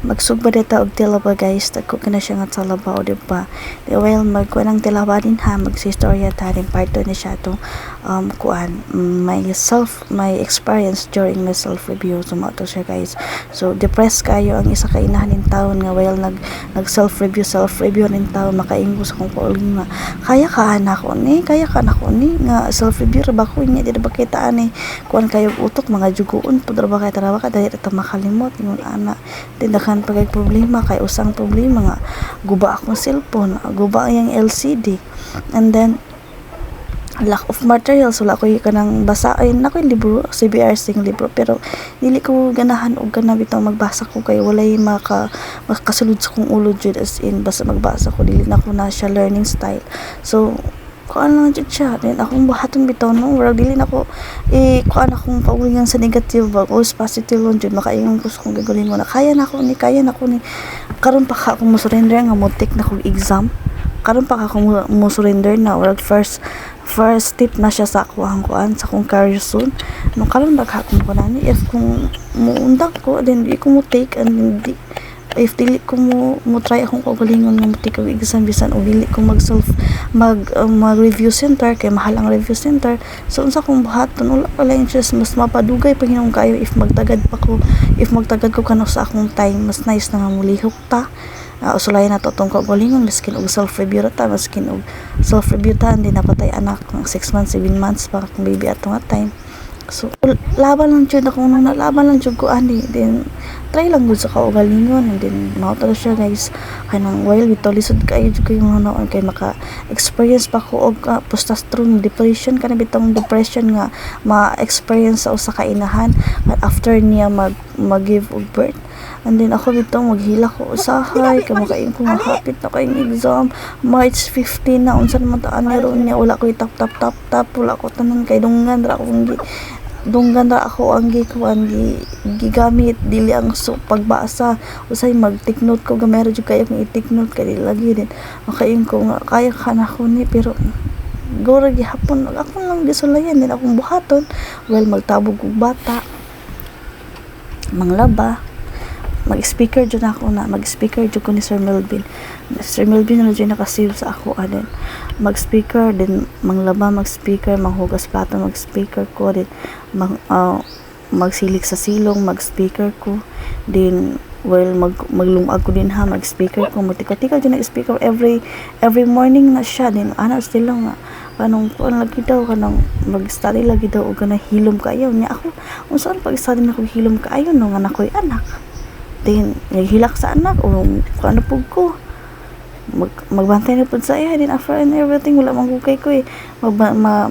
magsugba dita og tilaba guys, dagko ka na siya nga talabaw, di ba? Di well, magkuha ng tilaba din ha, magsistorya ta rin, part 2 na siya itong my experience during my self-review, sumato siya guys. So, depressed kayo ang isa ka inahan ng taon nga, well, nag self-review ng taon, makaingo sa kong pauling nga, kaya ka na ko ni, nga self-review, ba ko niya, di ba kitaan kuhan kayo utok, mga jugoon, pudra ba kayo tarawa ka, dahil ito makalimot, yung anak, tindakan pagay problema kay usang problema nga guba akong cellphone, guba yung LCD, and then lack of materials, wala ko kanang basahin na ko yung libro, CBRC yung libro, pero dili ko ganahan og kana bitang magbasa ko kay walay makasulod sa kong ulo jud, as in basta magbasa ko, dili na ko na siya learning style. So kuan lang jud siya, then akong buhaton bitaw no, wala dili na ko kuan akong paulingan sa negative ba, always positive lang jud, makaingon ko sa kong gagawin mo na kaya na ko ni karon pa ka akong mo surrender nga mo take na kong exam, karon pa ka akong mo surrender na world first step na siya sa akong kuan sa kong career soon, no karon daghakon ko na ni if kung muundang ko then di ko mo take, and hindi if dili ko mo try akong kagalingon nga mutik og exam bisan o dili ko mag review center kay mahal ang review center. So unsa kong buhaton, wala interest, mas mapadugay pa hinung kayo if magtagad ko kano sa akong time, mas nice na nga mulihok ta. Usulayan na to tong kagalingon miskin og self-review ta, hindi napatay anak ng 6 months 7 months pa kung baby ato nga time. So laban lang jud ako nung nalaban lang jud ko ani, then try lang gud sa kaugalingon, and then mauto siya guys, kanang while bitaw lisod kayo jud ko yung noon kay maka experience pa ko og post-testosterone depression, kana bitong depression nga ma-experience sa usa ka inahan after niya mag-give og birth. And then ako bitong maghila ko usahay kay makain ko mahapit na kay exam March 15 na, unsa naman taan ron niya, wala ko tap wala ko tanan kay dunggan ra ako ang gigamit, dili ang pagbasa, usay mag-take note ko, gamay ra jud kayo kung i-take note kay lagi din makain ko nga kaya kana ko ni, pero gora gihapon ako lang gisulayan din akong buhaton, well magtabog og bata manglaba, mag-speaker dyan ako na, mag-speaker dyan ko ni Sir Melvin na dyan nakasave sa ako, din mag-speaker, din manglaba mag-speaker, manghugas plato mag-speaker ko, din magsilik sa silong mag-speaker ko, din well maglumag ko din ha, mag-speaker ko, magtika-tika dyan na-speaker every morning na siya, din still lang nga kanong lagi daw kanang mag-study lagi daw o kanang hilom kaayo niya ako, unsan pag-study na ko hilom kaayo no nga nakoy anak, din hilak sa anak o ano po ko magbantay na po sa iya, din after and everything wala mang kukay ko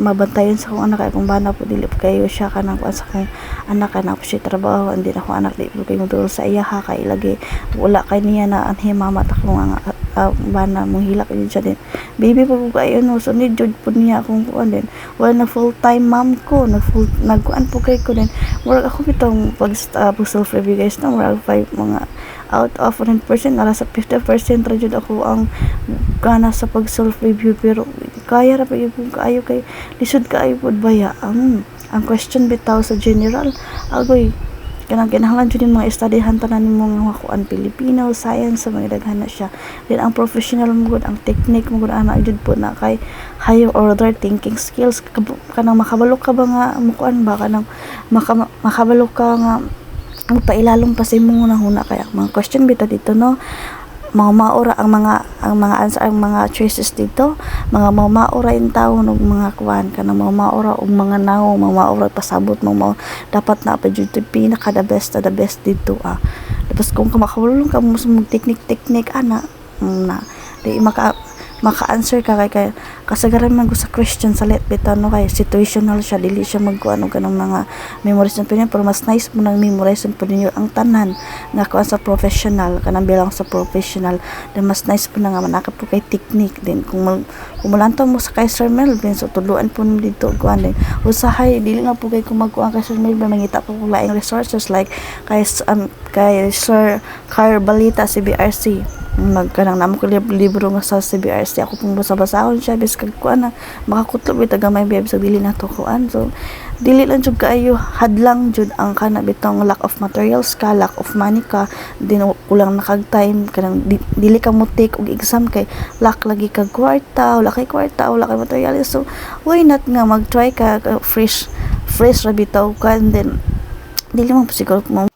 mabantayan sa kong anak, kung bana po dili po kayo siya kanang kuan sa kong anak, kanang po siya trabaho, and din ako anak di po kayo magduro sa iya ha, kay lagi wala kay niya na anhe mama takong nga bana mong hilak yun siya, din baby po kayo no, so ni jud po niya akong kuan, din wala na full time mom ko nagkuan po kay ko, din murag ako bitong pag self-review guys no, murag 5 mga out of 100% nara sa 50% ra jud ako ang gana sa pag self-review, pero kaya ra pa yung kaayo kay lisod kaayo pod baya ang question bitaw sa general agoy kanang kinahanglan jud yung mga estudyhan tanan nimo nga kuan Filipino science sa mga daghan na siya, then ang professional mo gud, ang technique mo gud ana jud po na kay higher order thinking skills, kanang makabalo ka ba nga mukuan ba, kanang makabalo ka nga pailalong pa sa imong huna kaya mga question bitaw dito no, mga maura ang mga answer, ang mga choices dito, mga maura yung taon og mga kuan kanang mga maura og mga naong mga maura pasabot mo dapat na pa jud pinaka the best dito tapos kung makahulong ka mo sa technique ana na di maka-answer ka kay kasagaran man sa question sa let bitaw no, kay situational siya, dili siya magkuan og kanang mga memorization pa niya, pero mas nice mo nang memorization pa ninyo ang tanan nga kuan sa professional, kanang bilang sa professional, then mas nice po na nga manakap po kay technique, din kung mulantaw mo sa kay Sir Melvin, so tuluan po dito kuan, din usahay dili nga po kay kung magkuan kay Sir Melvin, mangita po kung laing resources like kay Sir Carbalita CBRC, magkanang namo ko libro nga sa CBRC ako pong basa-basahon siya bis kag kuan na makakutlob ita gamay biya bisag dili nato kuan. So dili lang jud kaayo hadlang jud ang kana bitong lack of materials ka, lack of money ka, din kulang na kag time kanang dili ka mo take og exam kay lack lagi kag kwarta, wala kay kwarta, wala kay materials. So why not nga mag-try ka fresh ra bitaw ka, and then dili mo siguro mo